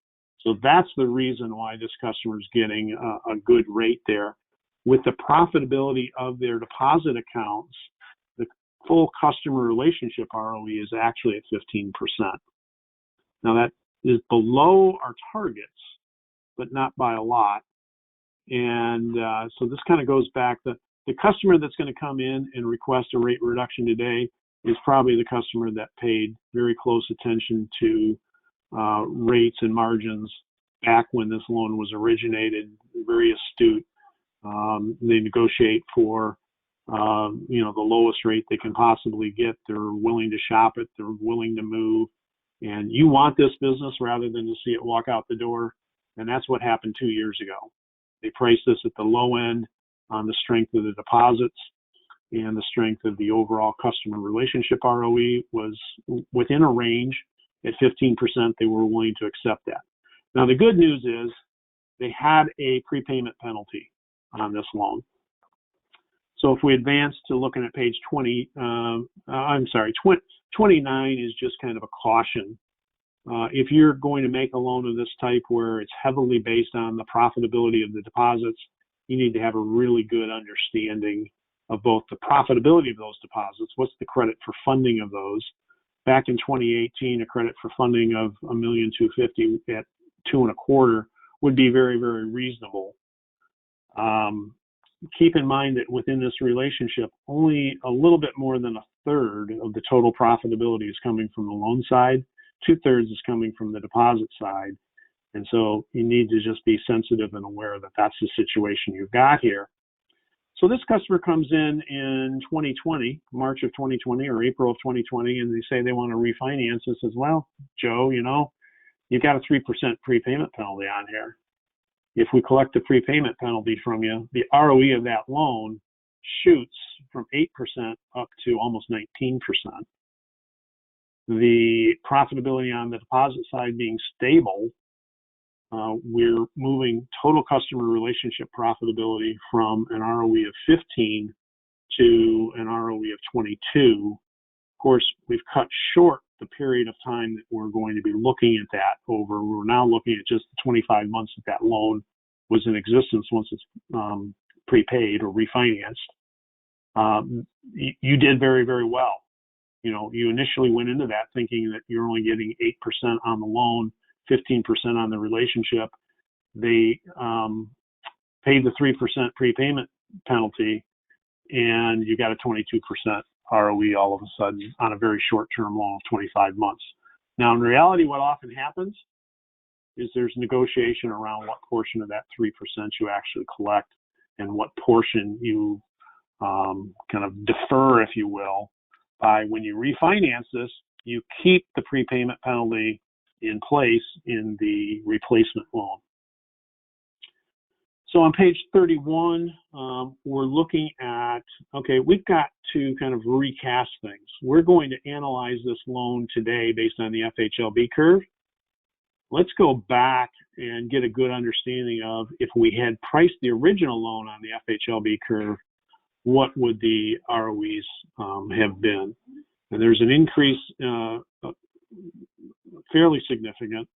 So that's the reason why this customer is getting a good rate there. With the profitability of their deposit accounts, the full customer relationship ROE is actually at 15%. Now that is below our targets, but not by a lot. And so this kind of goes back, the customer that's going to come in and request a rate reduction today is probably the customer that paid very close attention to rates and margins back when this loan was originated, very astute. They negotiate for the lowest rate they can possibly get. They're willing to shop it. They're willing to move. And you want this business rather than to see it walk out the door. And that's what happened 2 years ago. They priced this at the low end on the strength of the deposits, and the strength of the overall customer relationship ROE was within a range. At 15%, they were willing to accept that. Now, the good news is they had a prepayment penalty on this loan. So if we advance to looking at page 29 is just kind of a caution. If you're going to make a loan of this type where it's heavily based on the profitability of the deposits, you need to have a really good understanding of both the profitability of those deposits, what's the credit for funding of those. Back in 2018, a credit for funding of $1,250,000 at 2.25 would be very, very reasonable. Keep in mind that within this relationship, only a little bit more than 1/3 of the total profitability is coming from the loan side. 2/3 is coming from the deposit side. And so you need to just be sensitive and aware that that's the situation you've got here. So this customer comes in 2020, March of 2020 or April of 2020, and they say they want to refinance. And says, well, Joe, you've got a 3% prepayment penalty on here. If we collect the prepayment penalty from you, the ROE of that loan shoots from 8% up to almost 19%. The profitability on the deposit side being stable, we're moving total customer relationship profitability from an ROE of 15 to an ROE of 22. Of course, we've cut short the period of time that we're going to be looking at that over. We're now looking at just the 25 months that loan was in existence once it's prepaid or refinanced. You did very, very well. You initially went into that thinking that you're only getting 8% on the loan, 15% on the relationship. They paid the 3% prepayment penalty, and you got a 22% ROE all of a sudden on a very short-term loan of 25 months. Now, in reality, what often happens is there's negotiation around what portion of that 3% you actually collect and what portion you kind of defer, if you will, by when you refinance this, you keep the prepayment penalty in place in the replacement loan. So on page 31, we're looking at, okay, we've got to kind of recast things. We're going to analyze this loan today based on the FHLB curve. Let's go back and get a good understanding of if we had priced the original loan on the FHLB curve, what would the ROEs have been? And there's an increase, fairly significant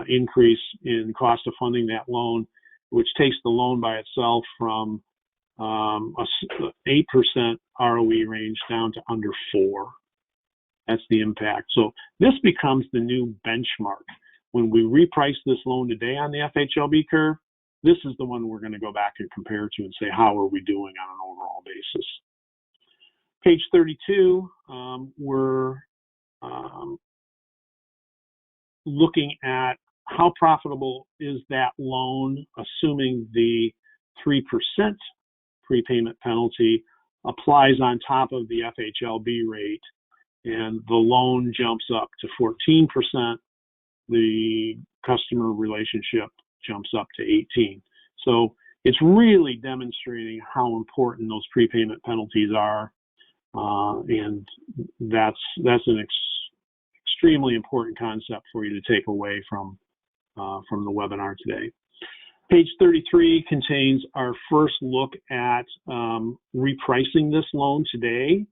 increase in cost of funding that loan, which takes the loan by itself from a 8% ROE range down to under 4. That's the impact. So this becomes the new benchmark. When we reprice this loan today on the FHLB curve, this is the one we're going to go back and compare to and say, how are we doing on an overall basis? Page 32, we're looking at how profitable is that loan, assuming the 3% prepayment penalty applies on top of the FHLB rate, and the loan jumps up to 14%, the customer relationship jumps up to 18. So it's really demonstrating how important those prepayment penalties are, and that's an extremely important concept for you to take away from the webinar today. Page 33 contains our first look at repricing this loan today,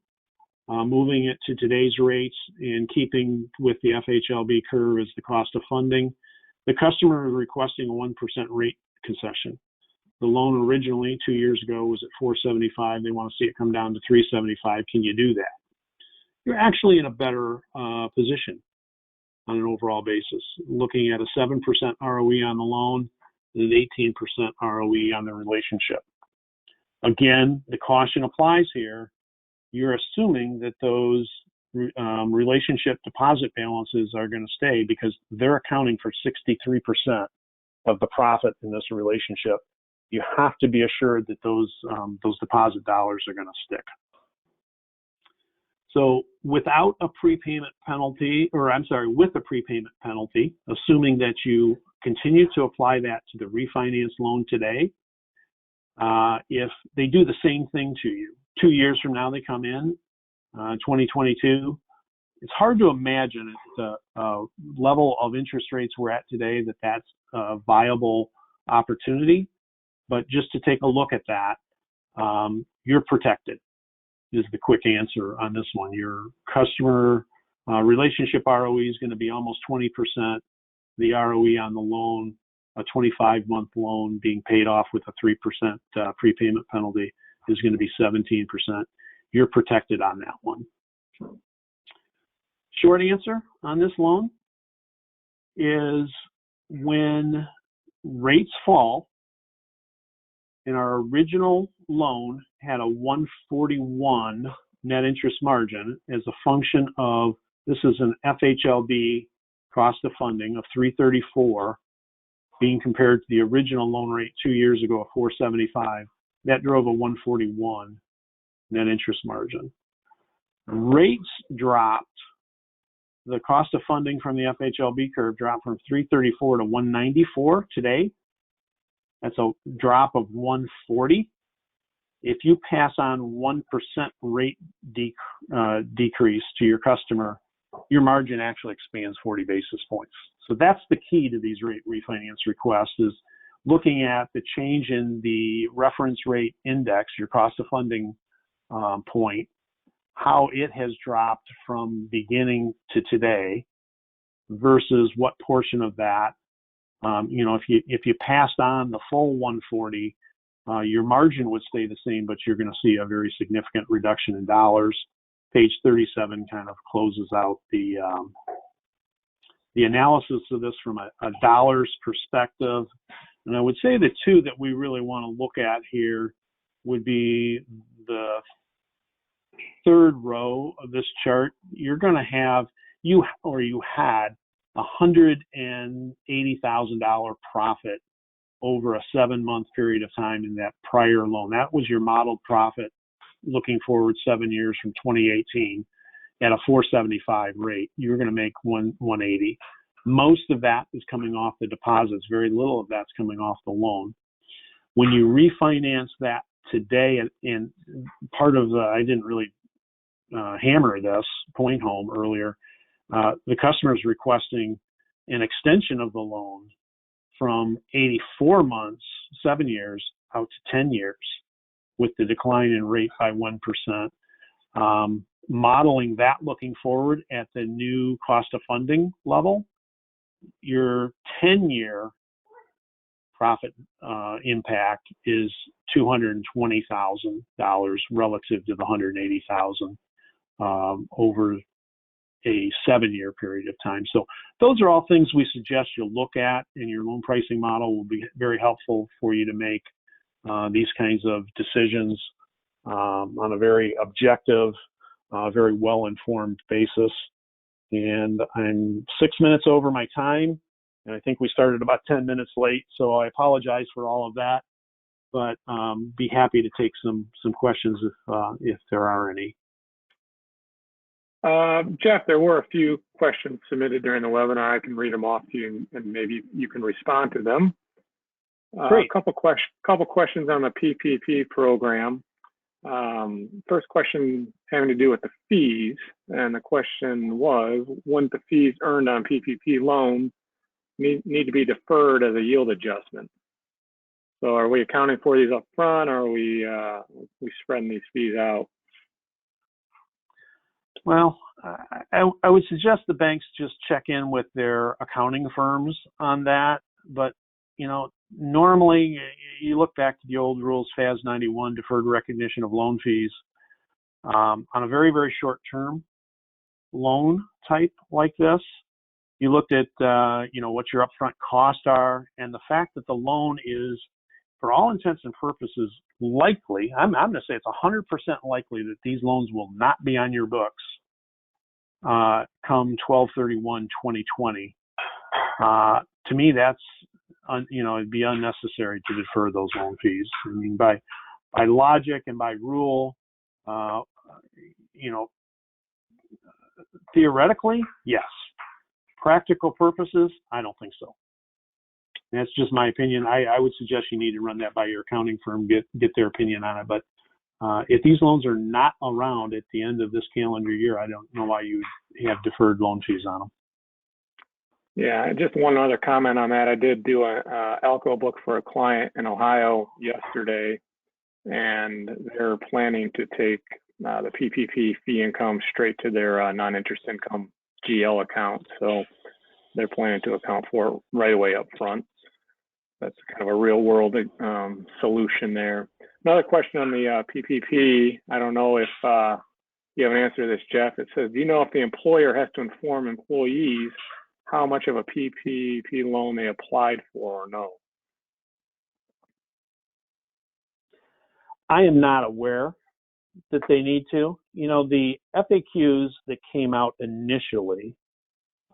moving it to today's rates and keeping with the FHLB curve as the cost of funding. The customer is requesting a 1% rate concession. The loan originally 2 years ago was at 4.75. They want to see it come down to 3.75. Can you do that? You're actually in a better position on an overall basis, looking at a 7% ROE on the loan and an 18% ROE on the relationship. Again, the caution applies here. You're assuming that those relationship deposit balances are going to stay because they're accounting for 63% of the profit in this relationship. You have to be assured that those deposit dollars are going to stick. So without a prepayment penalty, with a prepayment penalty, assuming that you continue to apply that to the refinance loan today, if they do the same thing to you, 2 years from now they come in, 2022, it's hard to imagine at the level of interest rates we're at today that that's a viable opportunity. But just to take a look at that, you're protected is the quick answer on this one. Your customer relationship ROE is going to be almost 20%. The ROE on the loan, a 25-month loan being paid off with a 3% prepayment penalty, is going to be 17%. You're protected on that one. Short answer on this loan is when rates fall, and our original loan had a 141 net interest margin as a function of, this is an FHLB cost of funding of 334 being compared to the original loan rate 2 years ago of 475. That drove a 141 net interest margin. Rates dropped. The cost of funding from the FHLB curve dropped from 334 to 194 today. That's a drop of 140. If you pass on 1% rate decrease to your customer, your margin actually expands 40 basis points. So that's the key to these rate refinance requests, is looking at the change in the reference rate index, your cost of funding point, how it has dropped from beginning to today versus what portion of that, if you passed on the full 140, your margin would stay the same, but you're going to see a very significant reduction in dollars. Page 37 kind of closes out the analysis of this from a dollars perspective. And I would say the two that we really want to look at here would be the third row of this chart. You're going to have, you had $180,000 profit over a 7-month period of time in that prior loan. That was your modeled profit looking forward 7 years from 2018 at a 475 rate. You're going to make 180. Most of that is coming off the deposits. Very little of that's coming off the loan. When you refinance that today, and part of I didn't really hammer this point home earlier, the customer is requesting an extension of the loan from 84 months, 7 years, out to 10 years with the decline in rate by 1%. Modeling that looking forward at the new cost of funding level, your 10-year profit impact is $220,000 relative to the $180,000 over a 7-year period of time. So those are all things we suggest you look at, and your loan pricing model will be very helpful for you to make these kinds of decisions on a very objective, very well-informed basis. And I'm 6 minutes over my time, and I think we started about 10 minutes late, so I apologize for all of that, but be happy to take some questions if there are any. Jeff, there were a few questions submitted during the webinar. I can read them off to you, and maybe you can respond to them. Great. A couple questions on the PPP program. First question having to do with the fees, and the question was, wouldn't the fees earned on PPP loans need to be deferred as a yield adjustment? So are we accounting for these up front, or are we spreading these fees out? Well, I would suggest the banks just check in with their accounting firms on that. But, normally you look back to the old rules, FAS 91, deferred recognition of loan fees, on a very, very short term loan type like this. You looked at, what your upfront costs are, and the fact that the loan is, for all intents and purposes, likely, I'm going to say it's 100% likely that these loans will not be on your books come 12/31/2020. To me, that's, it'd be unnecessary to defer those loan fees. I mean, by logic and by rule, theoretically, yes. Practical purposes, I don't think so. That's just my opinion. I would suggest you need to run that by your accounting firm, get their opinion on it. But if these loans are not around at the end of this calendar year, I don't know why you would have deferred loan fees on them. Yeah, just one other comment on that. I did do a ALCO book for a client in Ohio yesterday, and they're planning to take the PPP fee income straight to their non-interest income GL account. So they're planning to account for it right away up front. That's kind of a real world solution there. Another question on the PPP. I don't know if you have an answer to this, Jeff. It says, do you know if the employer has to inform employees how much of a PPP loan they applied for or no? I am not aware that they need to. You know, the FAQs that came out initially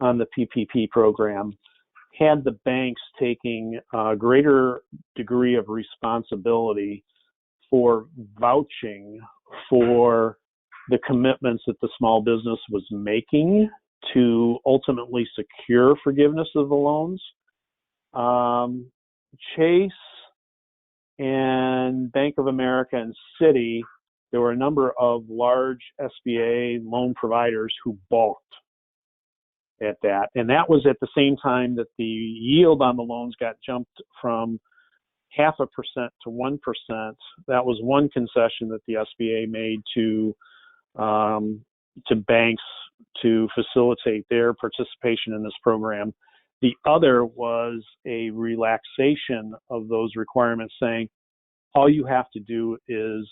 on the PPP program had the banks taking a greater degree of responsibility for vouching for the commitments that the small business was making to ultimately secure forgiveness of the loans. Chase and Bank of America and Citi, there were a number of large SBA loan providers who balked at that. And that was at the same time that the yield on the loans got jumped from 0.5% to 1%. That was one concession that the SBA made to banks to facilitate their participation in this program. The other was a relaxation of those requirements, saying all you have to do is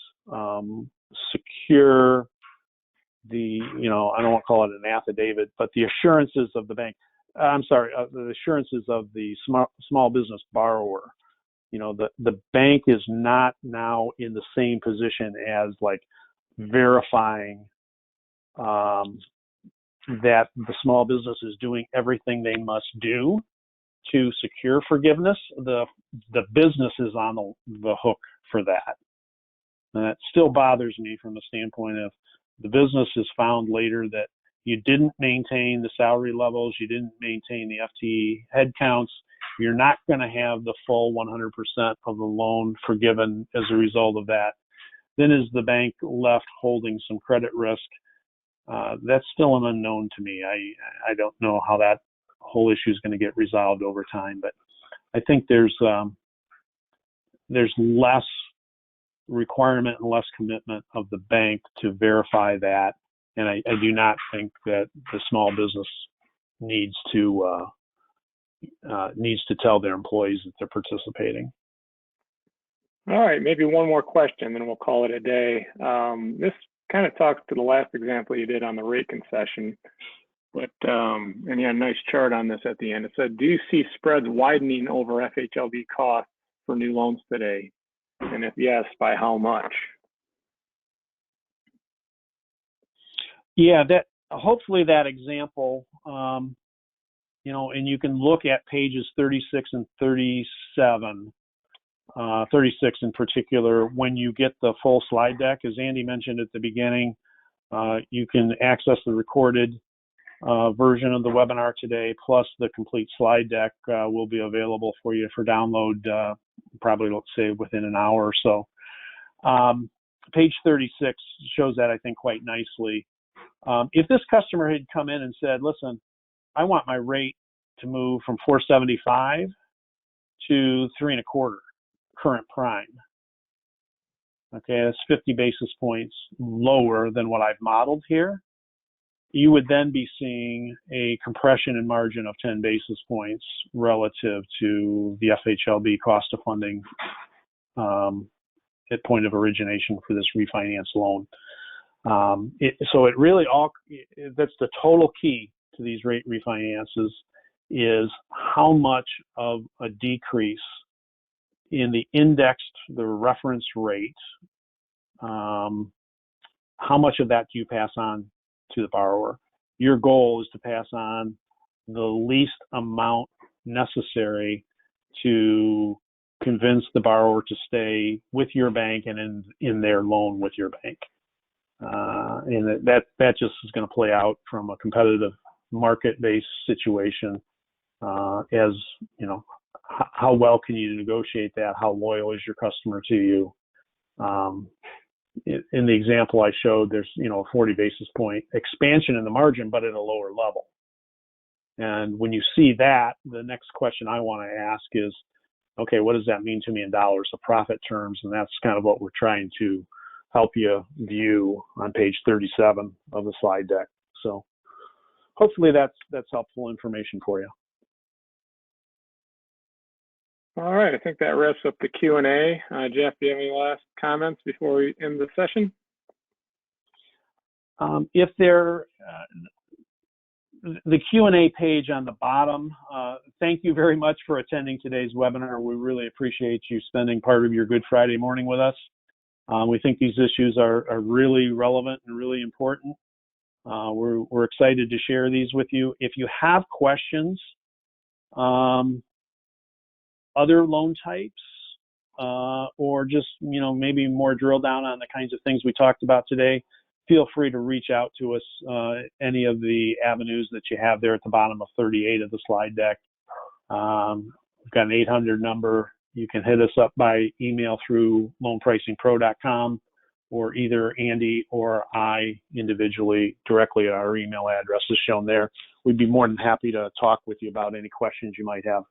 secure the, I don't want to call it an affidavit, but the assurances of the bank. The assurances of the small business borrower. The bank is not now in the same position as like verifying that the small business is doing everything they must do to secure forgiveness. The business is on the hook for that. And that still bothers me from the standpoint of the business is found later that you didn't maintain the salary levels, you didn't maintain the FTE headcounts, you're not going to have the full 100% of the loan forgiven as a result of that. Then is the bank left holding some credit risk? That's still an unknown to me. I don't know how that whole issue is going to get resolved over time, but I think there's less requirement and less commitment of the bank to verify that, and I do not think that the small business needs to tell their employees that they're participating. All right, maybe one more question, then we'll call it a day. This kind of talks to the last example you did on the rate concession, but and you had a nice chart on this at the end. It said, do you see spreads widening over FHLB costs for new loans today? And if yes, by how much? Yeah, that hopefully that example, and you can look at pages 36 and 37, 36 in particular, when you get the full slide deck. As Andy mentioned at the beginning, you can access the recorded version of the webinar today, plus the complete slide deck will be available for you for download probably, let's say, within an hour or so. Page 36 shows that, I think, quite nicely. If this customer had come in and said, listen, I want my rate to move from 475 to 3.25 current prime. Okay, that's 50 basis points lower than what I've modeled here. You would then be seeing a compression in margin of 10 basis points relative to the FHLB cost of funding at point of origination for this refinance loan. So it really that's the total key to these rate refinances, is how much of a decrease in the reference rate, how much of that do you pass on to the borrower? Your goal is to pass on the least amount necessary to convince the borrower to stay with your bank and in their loan with your bank. And that just is going to play out from a competitive market-based situation, as how well can you negotiate that? How loyal is your customer to you? In the example I showed, there's a 40 basis point expansion in the margin, but at a lower level. And when you see that, the next question I want to ask is, okay, what does that mean to me in dollars of profit terms? And that's kind of what we're trying to help you view on page 37 of the slide deck. So hopefully that's helpful information for you. All right, I think that wraps up the Q&A. Jeff, do you have any last comments before we end the session? If there, the Q&A page on the bottom, thank you very much for attending today's webinar. We really appreciate you spending part of your Good Friday morning with us. We think these issues are really relevant and really important. We're excited to share these with you. If you have questions, other loan types, or just, maybe more drill down on the kinds of things we talked about today, feel free to reach out to us, any of the avenues that you have there at the bottom of 38 of the slide deck. We've got an 800 number. You can hit us up by email through loanpricingpro.com, or either Andy or I individually directly at our email address is shown there. We'd be more than happy to talk with you about any questions you might have.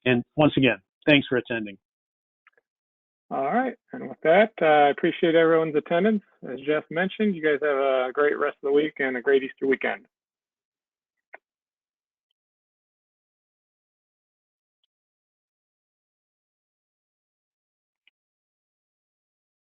And once again, thanks for attending. All right, and with that, I appreciate everyone's attendance. As Jeff mentioned, you guys have a great rest of the week and a great Easter weekend.